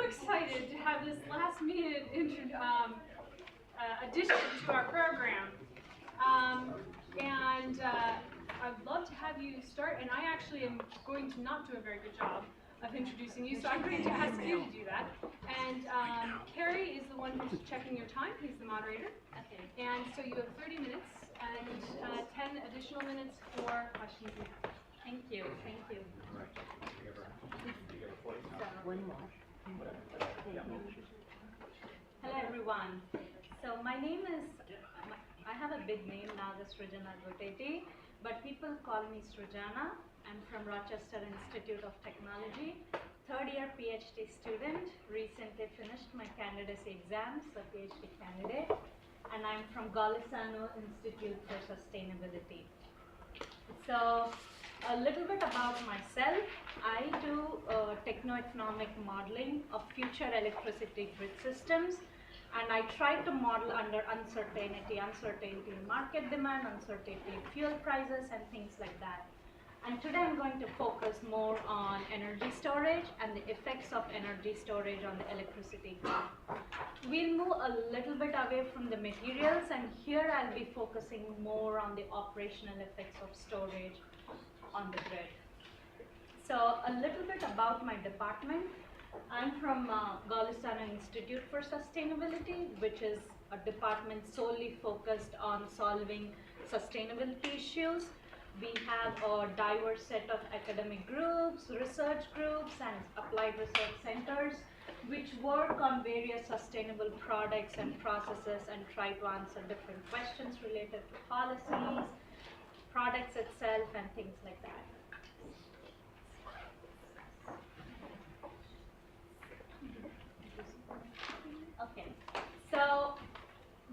excited to have this last-minute addition to our program. I'd love to have you start, and I actually am going to not do a very good job of introducing you, so I'm going to ask you to do that. And Carrie is the one who's checking your time. He's the moderator. Okay. And so you have 30 minutes and 10 additional minutes for questions you have. Thank you. Thank you. One more. Hello, everyone. So my name is, I have a big name, Naga Srujana Goteti, but people call me Srujana. I'm from Rochester Institute of Technology, third-year PhD student, recently finished my candidacy exams, a PhD candidate, and I'm from Golisano Institute for Sustainability. So a little bit about myself. I do techno-economic modeling of future electricity grid systems, and I try to model under uncertainty in market demand, uncertainty in fuel prices, and things like that. And today I'm going to focus more on energy storage and the effects of energy storage on the electricity grid. We'll move a little bit away from the materials, and here I'll be focusing more on the operational effects of storage on the grid. So a little bit about my department. I'm from Golisano Institute for Sustainability, which is a department solely focused on solving sustainability issues. We have a diverse set of academic groups, research groups, and applied research centers, which work on various sustainable products and processes and try to answer different questions related to policies, products itself, and things like that. Okay, so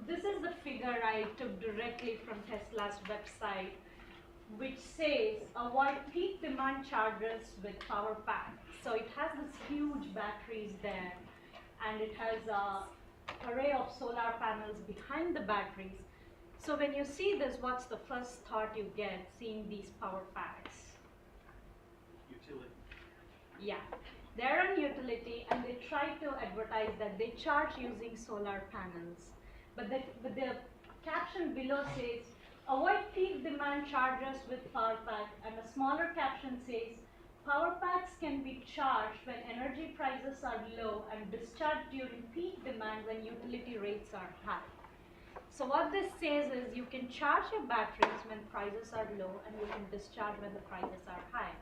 this is the figure I took directly from Tesla's website, which says avoid peak demand charges with power pack. So it has this huge batteries there, and it has an array of solar panels behind the batteries. So when you see this, what's the first thought you get seeing these power packs? Utility. Yeah, they're on utility, and they try to advertise that they charge using solar panels. But the caption below says, avoid peak demand charges with power pack, and a smaller caption says, power packs can be charged when energy prices are low and discharged during peak demand when utility rates are high. So what this says is you can charge your batteries when prices are low, and you can discharge when the prices are high.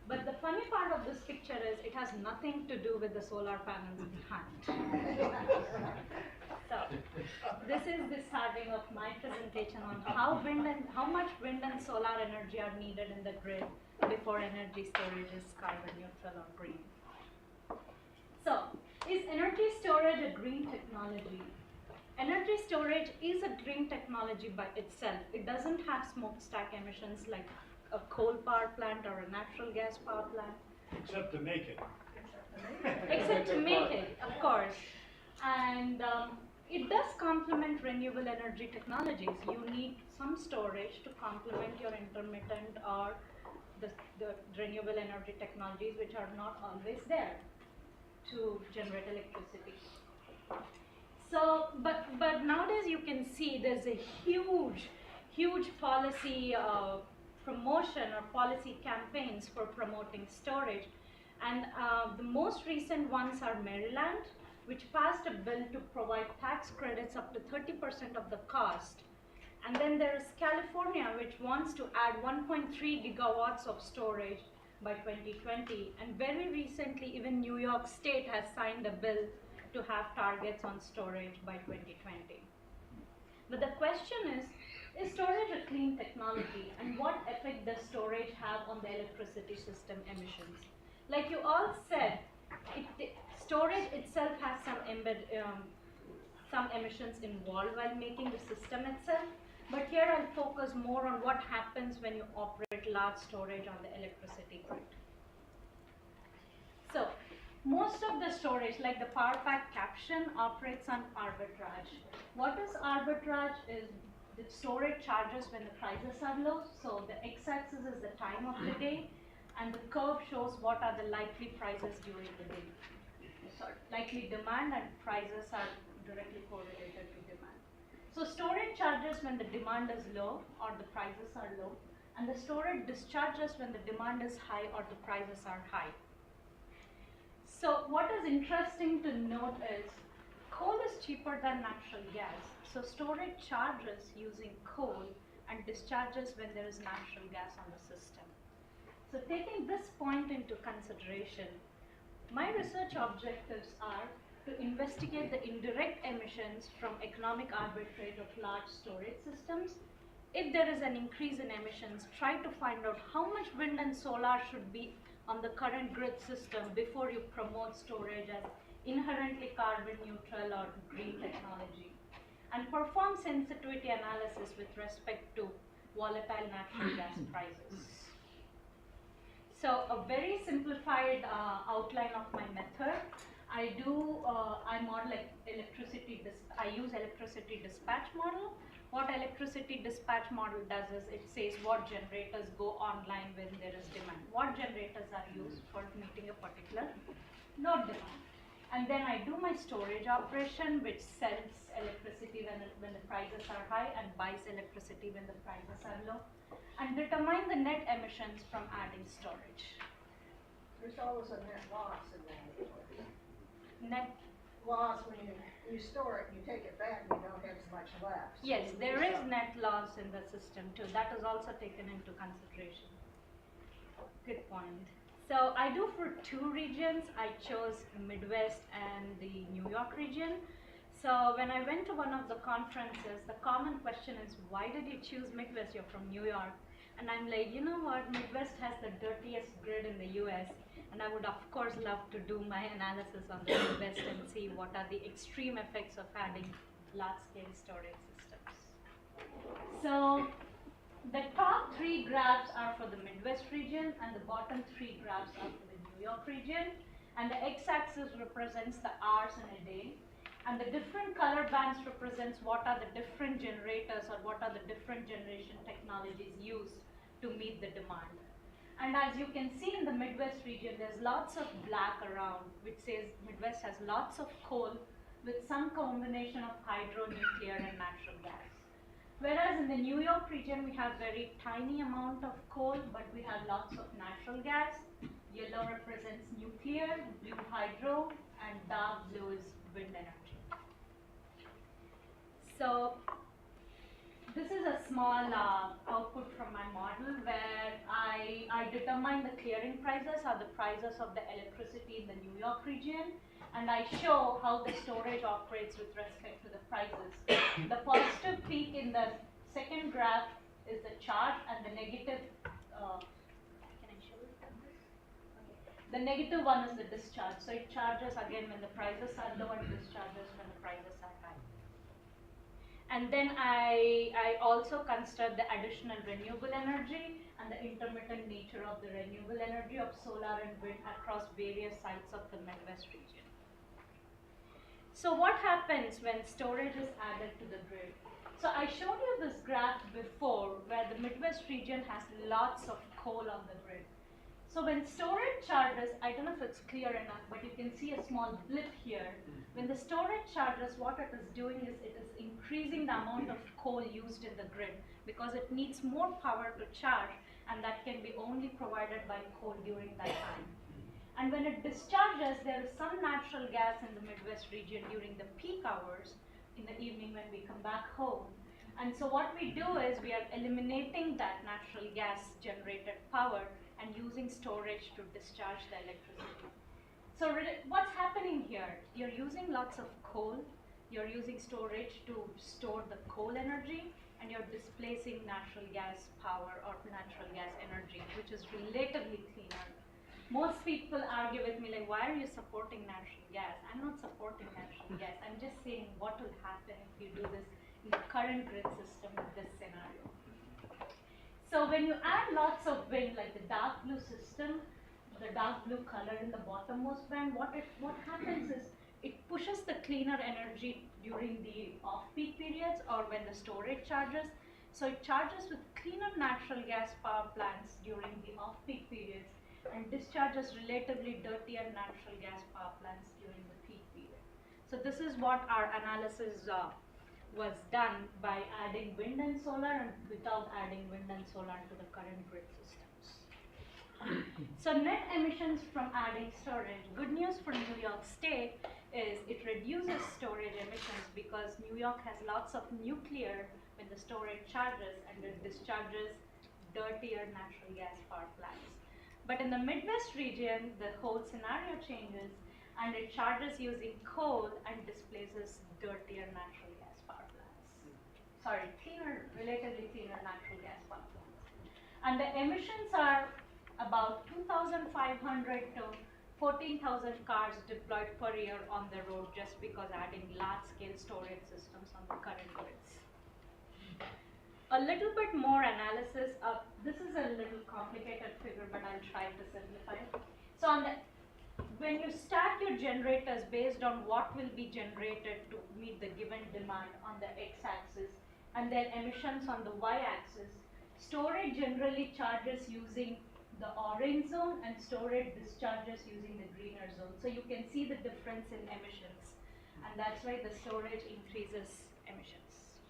But the funny part of this picture is it has nothing to do with the solar panels behind. So this is the starting of my presentation on how much wind and solar energy are needed in the grid before energy storage is carbon neutral or green. So is energy storage a green technology? Energy storage is a green technology by itself. It doesn't have smokestack emissions like a coal power plant or a natural gas power plant. Except to make it. Except to make it, of course. And it does complement renewable energy technologies. You need some storage to complement your intermittent or the renewable energy technologies, which are not always there to generate electricity. So, but nowadays you can see there's a huge policy promotion or policy campaigns for promoting storage. And the most recent ones are Maryland, which passed a bill to provide tax credits up to 30% of the cost. And then there is California, which wants to add 1.3 gigawatts of storage by 2020. And very recently, even New York State has signed a bill to have targets on storage by 2020. But the question is storage a clean technology, and what effect does storage have on the electricity system emissions? Like you all said, storage itself has some emissions involved while making the system itself, but here I'll focus more on what happens when you operate large storage on the electricity grid. So most of the storage, like the power pack caption, operates on arbitrage. What is arbitrage? Is the storage charges when the prices are low. So the x-axis is the time of the day, and the curve shows what are the likely prices during the day. likely demand, and prices are directly correlated to demand. So storage charges when the demand is low or the prices are low, and the storage discharges when the demand is high or the prices are high. So what is interesting to note is coal is cheaper than natural gas. So storage charges using coal and discharges when there is natural gas on the system. So taking this point into consideration, my research objectives are to investigate the indirect emissions from economic arbitrage of large storage systems. If there is an increase in emissions, try to find out how much wind and solar should be on the current grid system before you promote storage as inherently carbon neutral or green technology, and perform sensitivity analysis with respect to volatile natural gas prices. So a very simplified outline of my method. I model I use electricity dispatch model. What electricity dispatch model does is it says what generators go online when there is demand, what generators are used for meeting a particular load demand. And then I do my storage operation, which sells electricity when the prices are high and buys electricity when the prices are low, and determine the net emissions from adding storage. There's always a net loss in that. Net Loss when you store it, you take it back, you don't have as much left. So Yes, you there lose is some. net loss in the system too. That is also taken into consideration. Good point. So I do for two regions. I chose Midwest and the New York region. So when I went to one of the conferences, the common question is, why did you choose Midwest? You're from New York. And I'm like, you know what, Midwest has the dirtiest grid in the US. And I would of course love to do my analysis on the Midwest and see what are the extreme effects of adding large-scale storage systems. So the top three graphs are for the Midwest region and the bottom three graphs are for the New York region. And the x-axis represents the hours in a day. And the different color bands represents what are the different generators or what are the different generation technologies used to meet the demand. And as you can see in the Midwest region, there's lots of black around, which says Midwest has lots of coal with some combination of hydro, nuclear, and natural gas. Whereas in the New York region, we have very tiny amount of coal, but we have lots of natural gas. Yellow represents nuclear, blue hydro, and dark blue is wind energy. So this is a small output from my model where I determine the clearing prices or the prices of the electricity in the New York region, and I show how the storage operates with respect to the prices. The positive peak in the second graph is the charge, and the negative, can I show it like this? Okay. The negative one is the discharge. So it charges again when the prices are low and discharges when the prices are high. And then I also consider the additional renewable energy and the intermittent nature of the renewable energy of solar and wind across various sites of the Midwest region. So what happens when storage is added to the grid? So I showed you this graph before where the Midwest region has lots of coal on the grid. So when storage charges, I don't know if it's clear enough, but you can see a small blip here. When the storage charges, what it is doing is it is increasing the amount of coal used in the grid because it needs more power to charge, and that can be only provided by coal during that time. And when it discharges, there is some natural gas in the Midwest region during the peak hours in the evening when we come back home. And so what we do is we are eliminating that natural gas generated power and using storage to discharge the electricity. So what's happening here? You're using lots of coal, you're using storage to store the coal energy, and you're displacing natural gas power or natural gas energy, which is relatively cleaner. Most people argue with me like, why are you supporting natural gas? I'm not supporting natural gas. I'm just saying what will happen if you do this in the current grid system with this scenario. So when you add lots of wind, like the dark blue system, the dark blue color in the bottommost band, what happens is it pushes the cleaner energy during the off-peak periods or when the storage charges. So it charges with cleaner natural gas power plants during the off-peak periods and discharges relatively dirtier natural gas power plants during the So this is what our analysis was done by adding wind and solar and without adding wind and solar to the current grid systems. So net emissions from adding storage. Good news for New York State is it reduces storage emissions because New York has lots of nuclear when the storage charges and it discharges dirtier natural gas power plants. But in the Midwest region, the whole scenario changes and it charges using coal and displaces dirtier natural gas power plants. Sorry, relatively cleaner natural gas power plants. And the emissions are about 2,500 to 14,000 cars deployed per year on the road just because adding large-scale storage systems on the current grids. A little bit more analysis of, this is a little complicated figure, but I'll try to simplify it. So on the, when you stack your generators based on what will be generated to meet the given demand on the x-axis, and then emissions on the y-axis, storage generally charges using the orange zone and storage discharges using the greener zone. So you can see the difference in emissions, and that's why the storage increases emissions.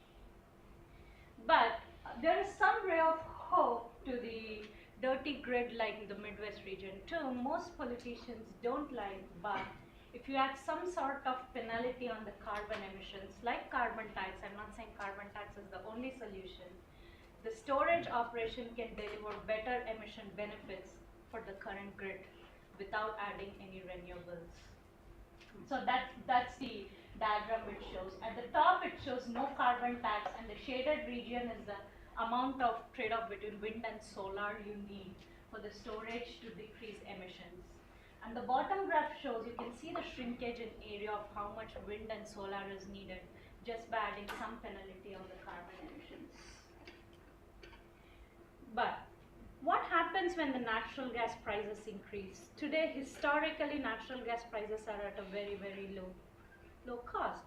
But there is some ray of hope to the dirty grid like the Midwest region too. Most politicians don't like, but if you add some sort of penalty on the carbon emissions, like carbon tax, I'm not saying carbon tax is the only solution, the storage operation can deliver better emission benefits for the current grid without adding any renewables. So that's the diagram it shows. At the top it shows no carbon tax, and the shaded region is the amount of trade-off between wind and solar you need for the storage to decrease emissions. And the bottom graph shows, you can see the shrinkage in area of how much wind and solar is needed just by adding some penalty on the carbon emissions. But what happens when the natural gas prices increase? Today, historically, natural gas prices are at a very, very low cost.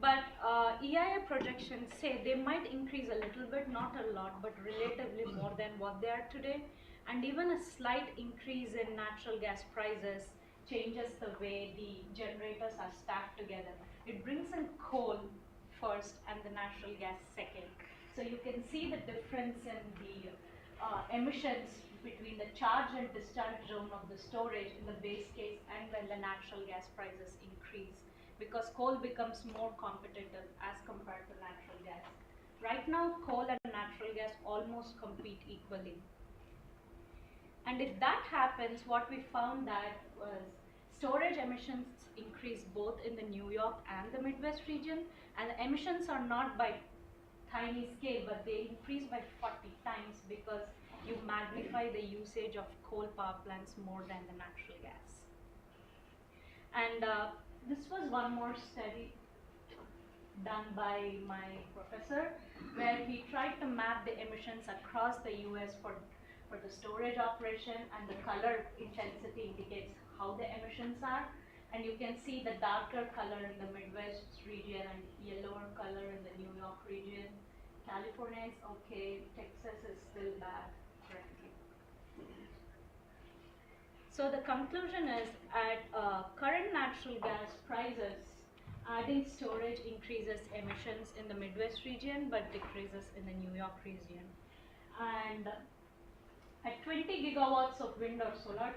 But EIA projections say they might increase a little bit, not a lot, but relatively more than what they are today. And even a slight increase in natural gas prices changes the way the generators are stacked together. It brings in coal first and the natural gas second. So you can see the difference in the emissions between the charge and discharge zone of the storage in the base case and when the natural gas prices increase, because coal becomes more competitive as compared to natural gas. Right now, coal and natural gas almost compete equally. And if that happens, what we found that was storage emissions increase both in the New York and the Midwest region, and the emissions are not by tiny scale, but they increase by 40 times because you magnify the usage of coal power plants more than the natural gas. And this was one more study done by my professor, where he tried to map the emissions across the US for the storage operation, and the color intensity indicates how the emissions are. And you can see the darker color in the Midwest region and yellower color in the New York region. California is okay, Texas is still bad currently. So the conclusion is at current natural gas prices, adding storage increases emissions in the Midwest region but decreases in the New York region. And at 20 gigawatts of wind or solar,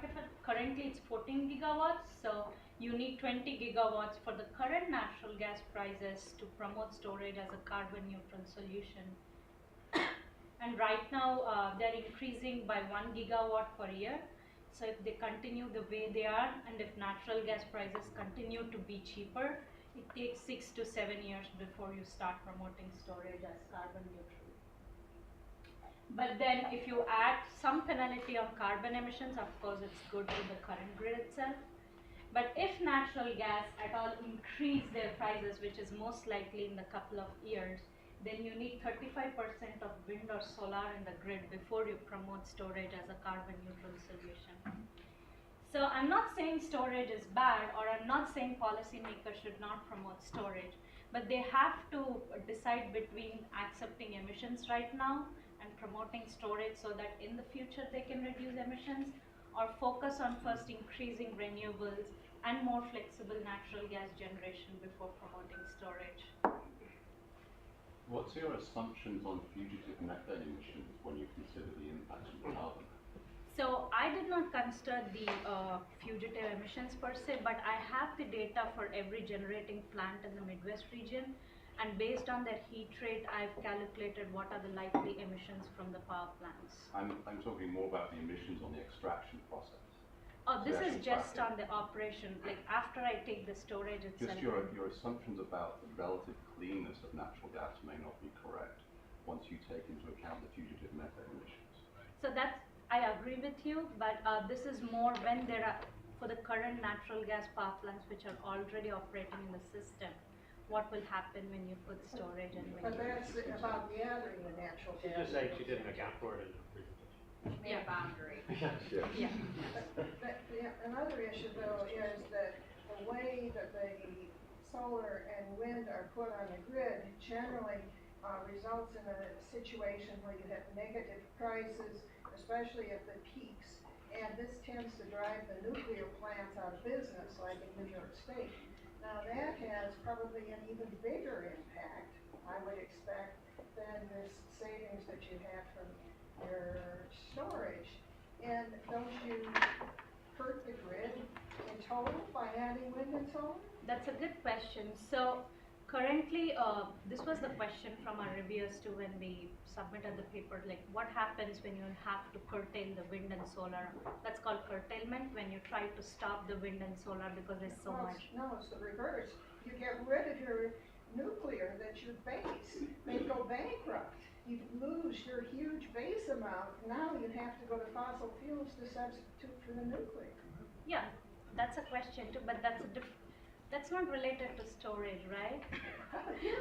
currently it's 14 gigawatts, so you need 20 gigawatts for the current natural gas prices to promote storage as a carbon neutral solution. And right now they're increasing by 1 gigawatt per year. So if they continue the way they are, and if natural gas prices continue to be cheaper, it takes 6 to 7 years before you start promoting storage as carbon neutral. But then if you add some penalty on carbon emissions, of course it's good to the current grid itself. But if natural gas at all increase their prices, which is most likely in a couple of years, then you need 35% of wind or solar in the grid before you promote storage as a carbon neutral solution. So I'm not saying storage is bad, or I'm not saying policymakers should not promote storage, but they have to decide between accepting emissions right now and promoting storage so that in the future they can reduce emissions, or focus on first increasing renewables and more flexible natural gas generation before promoting storage. What's your assumptions on fugitive methane emissions when you consider the impacts of carbon? So I did not consider the fugitive emissions per se, but I have the data for every generating plant in the Midwest region, and based on their heat rate, I've calculated what are the likely emissions from the power plants. I'm talking more about the emissions on the extraction process. Oh, this is just cracking. on the operation, like after I take the storage itself. Just your assumptions about the relative cleanness of natural gas may not be correct once you take into account the fugitive methane emissions. So that's, I agree with you, but this is more when there are, for the current natural gas power plants which are already operating in the system, what will happen when you put storage and when But that's about gathering the natural She gas. just said she didn't account for it in the presentation. Yeah. Boundary. Yeah. Another issue though is that the way that the solar and wind are put on the grid generally results in a situation where you have negative prices, especially at the peaks. And this tends to drive the nuclear plants out of business, like in New York State. Now that has probably an even bigger impact, I would expect, than this savings that you have from your storage. And don't you hurt the grid in total by adding wind and solar? That's a good question. So currently, this was the question from our reviewers too when we submitted the paper, like what happens when you have to curtail the wind and solar. That's called curtailment, when you try to stop the wind and solar because there's so much. No, it's the reverse. You get rid of your nuclear, that's your base. They go bankrupt. You lose your huge base amount. Now you have to go to fossil fuels to substitute for the nuclear. Yeah, that's a question too, but that's not related to storage, right?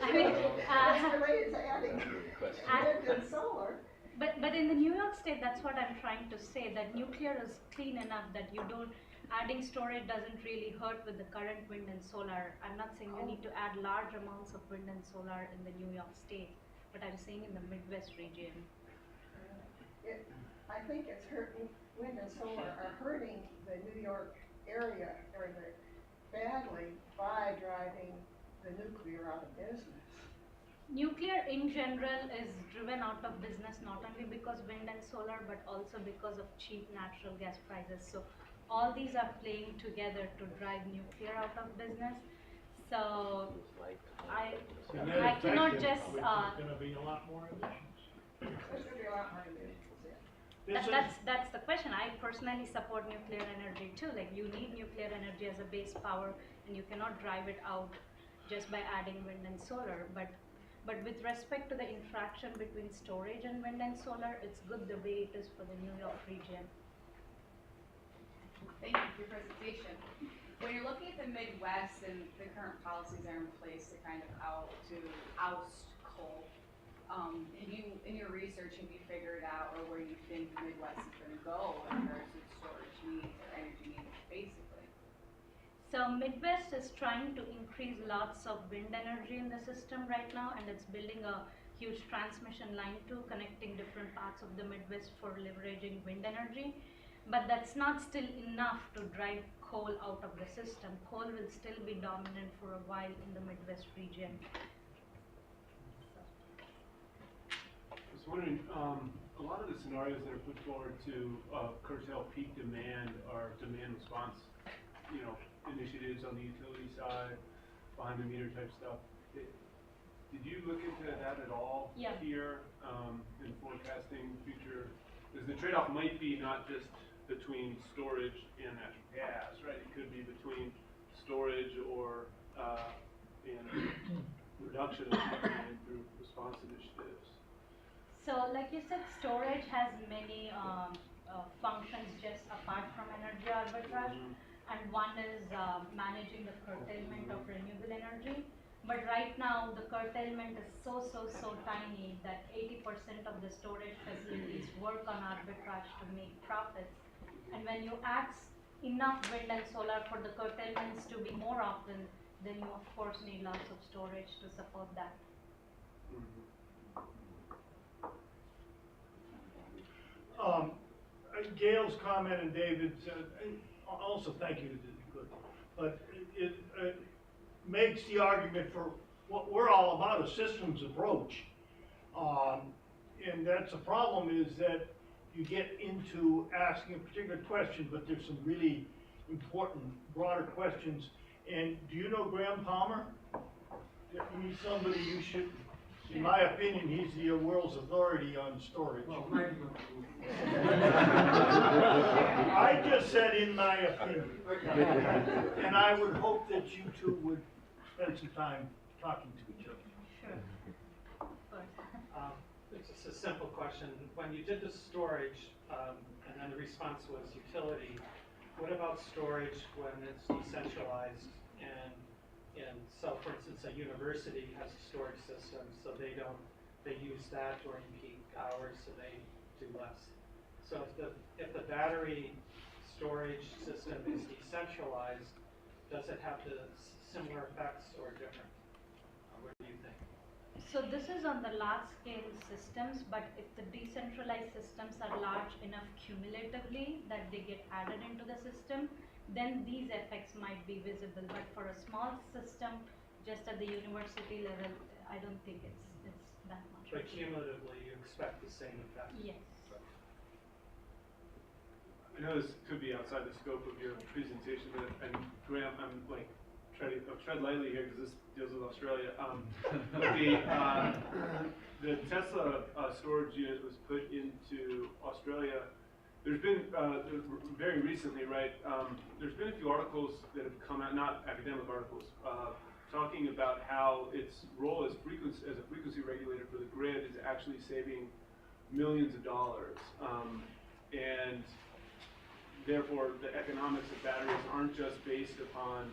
I mean, It's related to adding wind and solar. But in the New York State, that's what I'm trying to say, that nuclear is clean enough that you don't, adding storage doesn't really hurt with the current wind and solar. I'm not saying you need to add large amounts of wind and solar in the New York State, but I'm saying in the Midwest region. I think it's hurting, wind and solar are hurting the New York area badly by driving the nuclear out of business. Nuclear in general is driven out of business not only because wind and solar, but also because of cheap natural gas prices. So all these are playing together to drive nuclear out of business. So I cannot just. There's going to be a lot more emissions. There's going to be a lot more emissions, yeah. That's the question. I personally support nuclear energy too. Like you need nuclear energy as a base power, and you cannot drive it out just by adding wind and solar. But with respect to the interaction between storage and wind and solar, it's good the way it is for the New York region. Thank you for your presentation. When you're looking at the Midwest and the current policies that are in place to kind of oust coal, have you, in your research, have you figured out or where you think the Midwest is going to go in regards to storage needs or energy needs, basically? So Midwest is trying to increase lots of wind energy in the system right now, and it's building a huge transmission line too, connecting different parts of the Midwest for leveraging wind energy. But that's not still enough to drive coal out of the system. Coal will still be dominant for a while in the Midwest region. I was wondering, a lot of the scenarios that are put forward to curtail peak demand are demand response, initiatives on the utility side, behind the meter type stuff. Did you look into that at all here in forecasting future? Because the trade-off might be not just between storage and natural gas, right? It could be between storage or and reduction of peak demand through response initiatives. So like you said, storage has many functions just apart from energy arbitrage. And one is managing the curtailment of renewable energy. But right now, the curtailment is so tiny that 80% of the storage facilities work on arbitrage to make profits. And when you add enough wind and solar for the curtailments to be more often, then you of course need lots of storage to support that. Gail's comment and David's, also thank you, but it makes the argument for what we're all about, a systems approach. And that's the problem, is that you get into asking a particular question, but there's some really important, broader questions. And do you know Graham Palmer? He's somebody you should, in my opinion, he's the world's authority on storage. I just said in my opinion. And I would hope that you two would spend some time talking to each other. Sure. It's just a simple question. When you did the storage, and then the response was utility, what about storage when it's decentralized and so, for instance, a university has a storage system, so they use that during peak hours, so they do less. So if the battery storage system is decentralized, does it have the similar effects or different? What do you think? So this is on the large scale systems, but if the decentralized systems are large enough cumulatively that they get added into the system, then these effects might be visible. But for a small system, just at the university level, I don't think it's that much. But cumulatively, you expect the same effect? Yes. I know this could be outside the scope of your presentation, but and Graham, I'm like I'll tread lightly here because this deals with Australia. The Tesla storage unit was put into Australia. There's been very recently, right? There's been a few articles that have come out, not academic articles, talking about how its role as a frequency regulator for the grid is actually saving millions of dollars, and therefore the economics of batteries aren't just based upon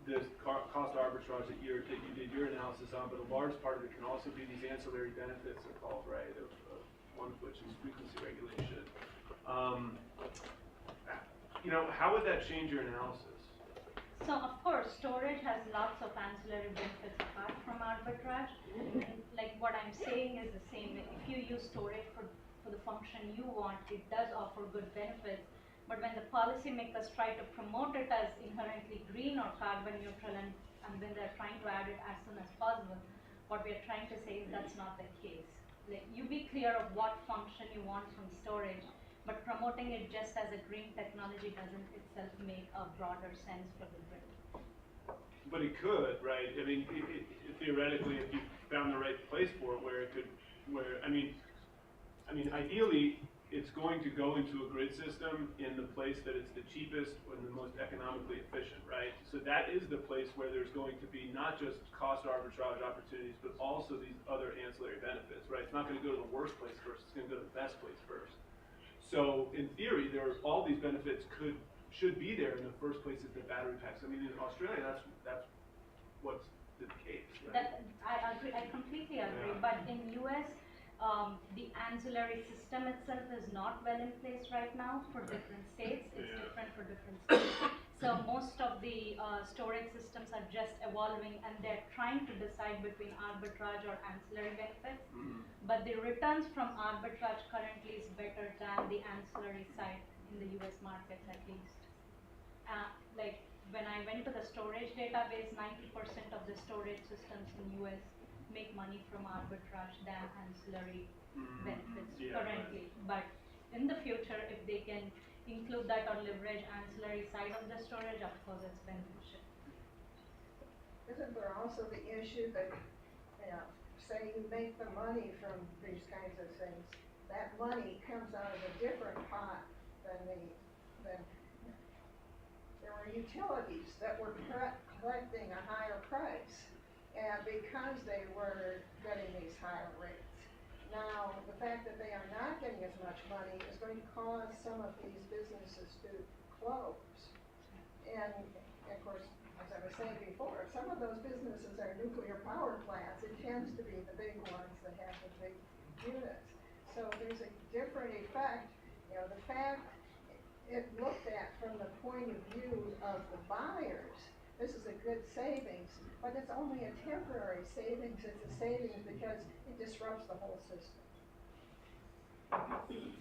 the cost arbitrage that you did your analysis on, but a large part of it can also be these ancillary benefits they're called, right? One of which is frequency regulation. You know, how would that change your analysis? So of course, storage has lots of ancillary benefits apart from arbitrage. And like what I'm saying is the same. If you use storage for the function you want, it does offer good benefits. But when the policymakers try to promote it as inherently green or carbon neutral, and when they're trying to add it as soon as possible, what we are trying to say is that's not the case. Like, you be clear of what function you want from storage, but promoting it just as a green technology doesn't itself make a broader sense for the grid. But it could, right? I mean, theoretically, if you found the right place for it, ideally, it's going to go into a grid system in the place that it's the cheapest and the most economically efficient, right? So that is the place where there's going to be not just cost arbitrage opportunities, but also these other ancillary benefits, right? It's not going to go to the worst place first, it's going to go to the best place first. So in theory, all these benefits should be there in the first place at the battery packs. I mean, in Australia, that's what's the case, right? I agree, I completely agree, Yeah. but in US, the ancillary system itself is not well in place right now for different states. It's different for different states. So most of the storage systems are just evolving, and they're trying to decide between arbitrage or ancillary benefits. But the returns from arbitrage currently is better than the ancillary side in the US markets, at least. Like when I went to the storage database, 90% of the storage systems in US make money from arbitrage than ancillary benefits currently. But in the future, if they can include that or leverage ancillary side of the storage, of course it's beneficial. Isn't there also the issue that, say you make the money from these kinds of things, that money comes out of a different pot than there were utilities that were collecting a higher price, and because they were getting these higher rates. Now, the fact that they are not getting as much money is going to cause some of these businesses to close. And of course, as I was saying before, some of those businesses are nuclear power plants. It tends to be the big ones that have the big units. So there's a different effect. The fact it looked at from the point of view of the buyers, this is a good savings, but it's only a temporary savings. It's a savings because it disrupts the whole system.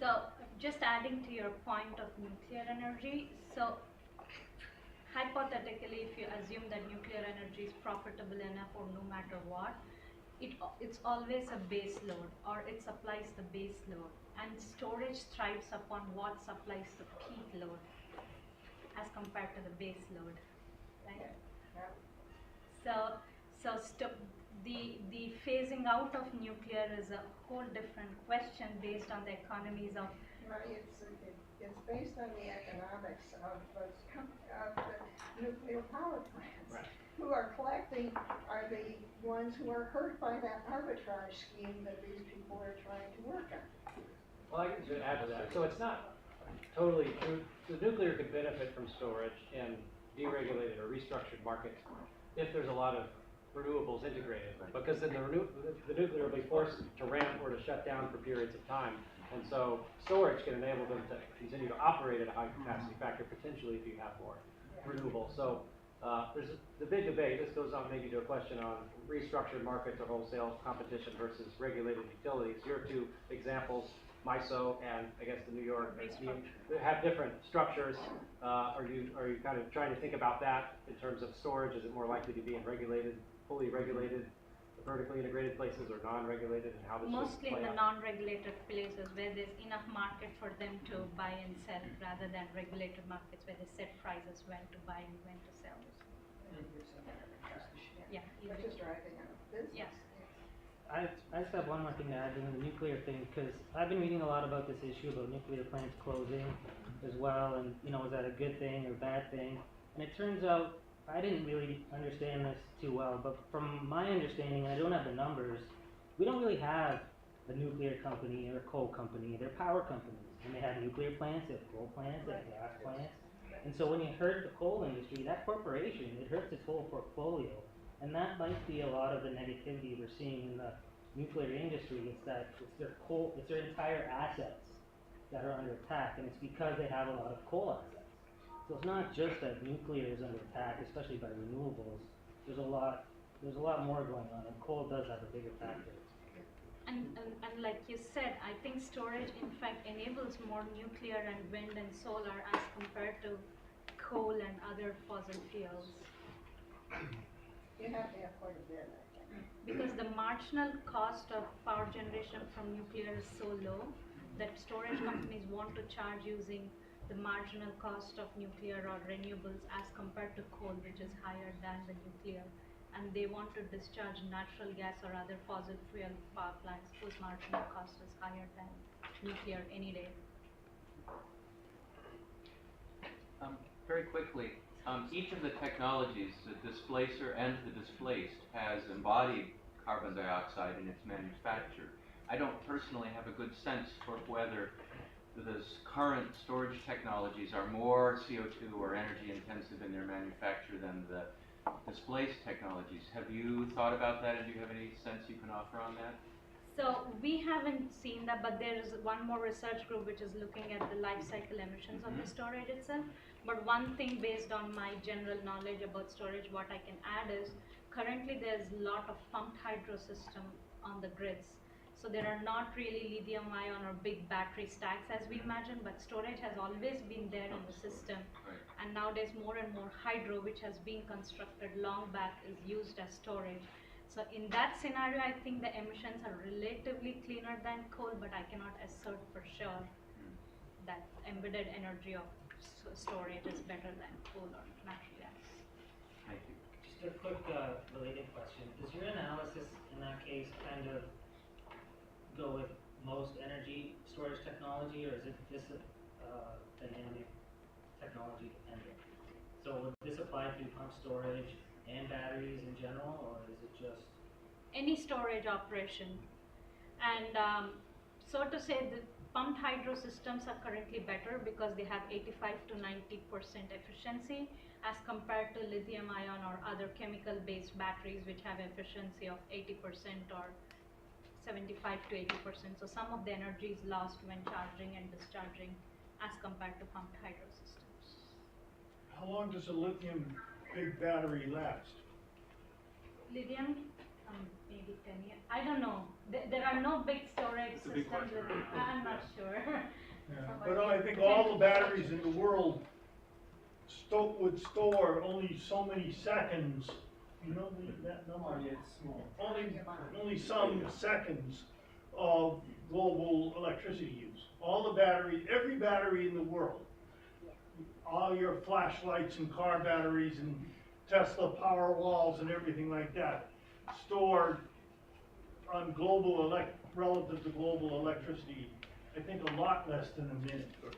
So just adding to your point of nuclear energy, so hypothetically, if you assume that nuclear energy is profitable enough or no matter what, it's always a base load, or it supplies the base load, and storage thrives upon what supplies the peak load as compared to the base load, right? Yeah. The phasing out of nuclear is a whole different question based on the economies of. Well, it's based on the economics of the nuclear power plants. Right. Who are collecting are the ones who are hurt by that arbitrage scheme that these people are trying to work on. Well, I can just add to that. So it's not totally true. The nuclear could benefit from storage in deregulated or restructured markets if there's a lot of renewables integrated, because then the nuclear will be forced to ramp or to shut down for periods of time. And so storage can enable them to continue to operate at a high capacity factor, potentially if you have more renewables. So there's the big debate. This goes on maybe to a question on restructured markets or wholesale competition versus regulated utilities. Your two examples, MISO and I guess the New York, have different structures. Are you kind of trying to think about that in terms of storage? Is it more likely to be in regulated, fully regulated, vertically integrated places, or non-regulated, and how this Mostly play in the out? non-regulated places where there's enough market for them to buy and sell, rather than regulated markets where they set prices when to buy and when to sell. Yeah, Which is driving out business. Yes. I just have one more thing to add in the nuclear thing, because I've been reading a lot about this issue about nuclear plants closing as well, and is that a good thing or bad thing? And it turns out I didn't really understand this too well, but from my understanding, and I don't have the numbers, we don't really have a nuclear company or a coal company. They're power companies, and they have nuclear plants, they have coal plants, they have gas plants. And so when you hurt the coal industry, that corporation, it hurts its whole portfolio. And that might be a lot of the negativity we're seeing in the nuclear industry. It's that it's their entire assets that are under attack, and it's because they have a lot of coal assets. So it's not just that nuclear is under attack, especially by renewables. There's a lot more going on, and coal does have a bigger factor. And like you said, I think storage in fact enables more nuclear and wind and solar as compared to coal and other fossil fuels. You have to have quite a bit, I think. Because the marginal cost of power generation from nuclear is so low that storage companies want to charge using the marginal cost of nuclear or renewables as compared to coal, which is higher than the nuclear. And they want to discharge natural gas or other fossil fuel power plants whose marginal cost is higher than nuclear any day. Very quickly, each of the technologies, the displacer and the displaced, has embodied carbon dioxide in its manufacture. I don't personally have a good sense for whether the current storage technologies are more CO2 or energy intensive in their manufacture than the displaced technologies. Have you thought about that, and do you have any sense you can offer on that? So we haven't seen that, but there is one more research group which is looking at the life cycle emissions of the storage itself. But one thing based on my general knowledge about storage, what I can add is currently there's a lot of pumped hydro system on the grids. So there are not really lithium ion or big battery stacks as we imagine, but storage has always been there in the system. Right. And nowadays more and more hydro, which has been constructed long back, is used as storage. So in that scenario, I think the emissions are relatively cleaner than coal, but I cannot assert for sure that embedded energy of storage is better than coal or natural gas. Thank you. Just a quick related question. Does your analysis in that case kind of go with most energy storage technology, or is it just dynamic technology dependent? So would this apply to pump storage and batteries in general, or is it just any storage operation? And so to say, the pumped hydro systems are currently better because they have 85 to 90% efficiency as compared to lithium ion or other chemical based batteries which have efficiency of 80% or 75 to 80%. So some of the energy is lost when charging and discharging as compared to pumped hydro systems. How long does a lithium big battery last? Lithium, maybe 10 years. I don't know. There are no big storage It's a big systems. question. I'm not sure. Yeah. But I think all the batteries in the world would store only so many seconds, you know that number? Oh, yeah, it's small. Only some seconds of global electricity use. All the battery, every battery in the world, all your flashlights and car batteries and Tesla power walls and everything like that, stored on relative to global electricity, I think a lot less than a minute, or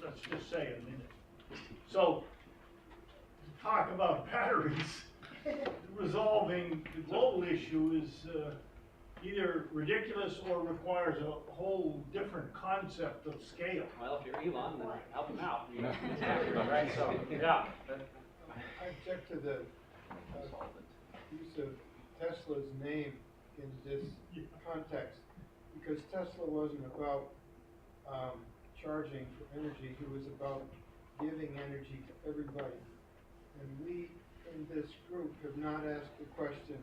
let's just say a minute. So, to talk about batteries, resolving the global issue is either ridiculous or requires a whole different concept of scale. Well, if you're Elon, then help him out. You know, right? So, yeah. I object to the use of Tesla's name in this context, because Tesla wasn't about charging for energy, he was about giving energy to everybody. And we in this group have not asked the question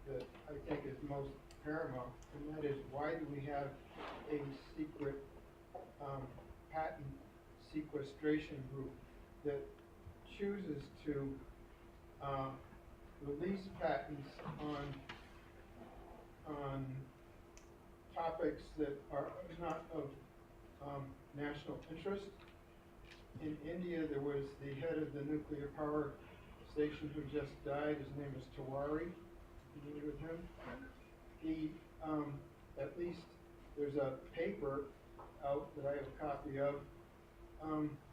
that I think is most paramount, and that is, why do we have a secret patent sequestration group that chooses to release patents on topics that are not of national interest? In India, there was the head of the nuclear power station who just died. His name is Tiwari. Familiar with him? He, at least there's a paper out that I have a copy of,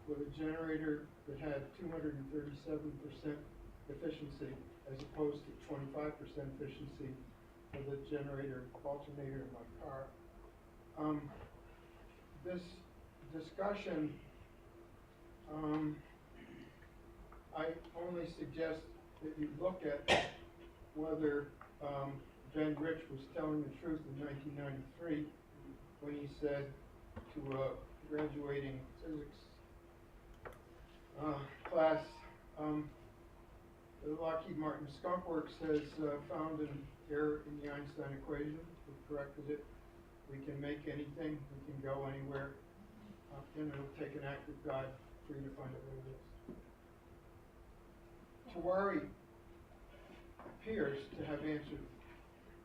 with a generator that had 237% efficiency as opposed to 25% efficiency for the generator alternator in my car. This discussion, I only suggest that you look at whether Ben Rich was telling the truth in 1993 when he said to a graduating physics class, the Lockheed Martin Skunk Works has found an error in the Einstein equation. We've corrected it. We can make anything. We can go anywhere. And it'll take an act of God for you to find out what it is. Tiwari appears to have answered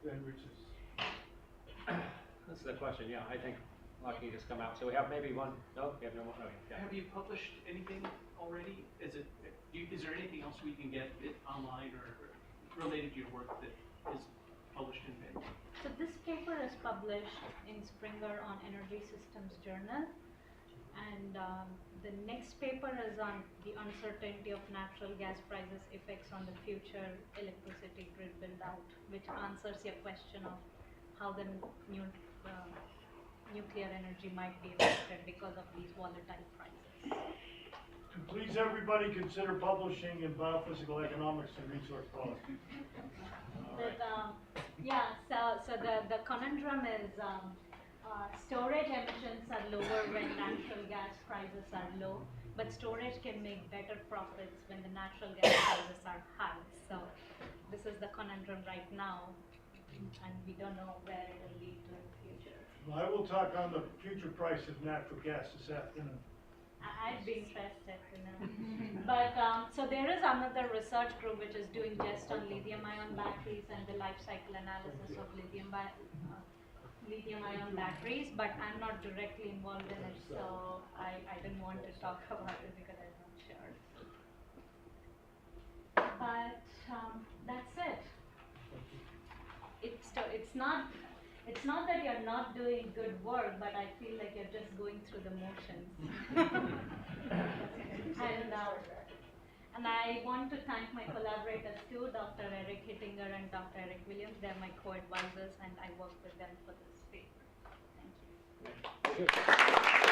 Ben Rich's. That's the question, yeah. I think Lockheed has come out. So we have maybe one. No, we have no more. Okay, yeah. Have you published anything already? Is there anything else we can get it online or related to your work that is published in paper? So this paper is published in Springer on Energy Systems Journal, and the next paper is on the uncertainty of natural gas prices effects on the future electricity grid build out, which answers your question of how the nuclear energy might be affected because of these volatile prices. Please, everybody, consider publishing in Biophysical Economics and Resource Policy. So the conundrum is storage emissions are lower when natural gas prices are low, but storage can make better profits when the natural gas prices are high. So this is the conundrum right now, and we don't know where it will lead to in the future. Well, I will talk on the future price of natural gas this afternoon. I'd be interested to know. But so there is another research group which is doing just on lithium-ion batteries and the life cycle analysis of lithium-ion batteries, but I'm not directly involved in it, so I didn't want to talk about it because I'm not sure. But that's it. It's not that you're not doing good work, but I feel like you're just going through the motions. And I want to thank my collaborators too, Dr. Eric Hittinger and Dr. Eric Williams. They're my co-advisors, and I work with them for this paper. Thank you. Thank you.